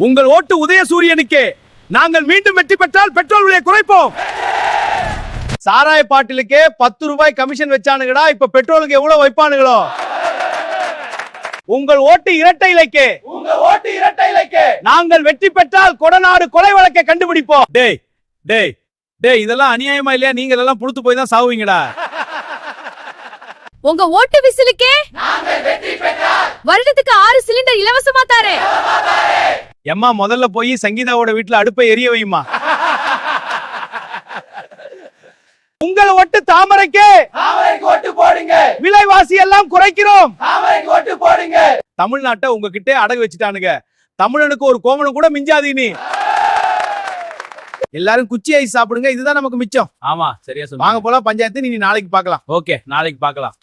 உங்கள் ஓட்டு உதயசூரியனுக்கே. நாங்கள் மீண்டும் வெற்றி பெற்றால் பெட்ரோல் விலையை குறைப்போம். சாராய பாட்டிலுக்கே 10 ரூபாய் கமிஷன் வச்சானுங்கடா, இப்ப பெட்ரோலுக்கு எவ்வளவு வைப்பானுங்களோ. உங்கள் ஓட்டு இரட்டை இலைக்கே. உங்கள் ஓட்டு இரட்டை இலைக்கே. நாங்கள் வெற்றி பெற்றால் கொடநாடு கொலை வழக்கை கண்டுபிடிப்போம். டேய் டேய் டேய், இதெல்லாம் அநியாயமா இல்லையா? நீங்க எல்லாம் புழுத்து போய் தான் சாவுவீங்கடா. உங்க ஓட்டு விசிலுக்கே வருடத்துக்கு 6 சிலிண்டர் இலவசமா தாரே. எம்மா, முதல்ல போய் சங்கீதாவோட வீட்டுல அடுப்பை எரிய வையுமா. உங்கள் ஓட்டு தாமரைக்கே. தாமரைக்கு ஓட்டு போடுங்க. விலைவாசி எல்லாம் குறைக்கிறோம். தாமரைக்கு ஓட்டு போடுங்க. தமிழ்நாட்டை உங்ககிட்ட அடகு வச்சுட்டானுங்க. தமிழனுக்கு ஒரு கோமணம் கூட மிஞ்சாதீ நீ. எல்லாரும் குச்சி ஐஸ் சாப்பிடுங்க, இதுதான் நமக்கு மிச்சம். ஆமா, சரியா சொல்லுங்க. வாங்க போலாம் பஞ்சாயத்து. நீ நாளைக்கு பார்க்கலாம். ஓகே, நாளைக்கு பார்க்கலாம்.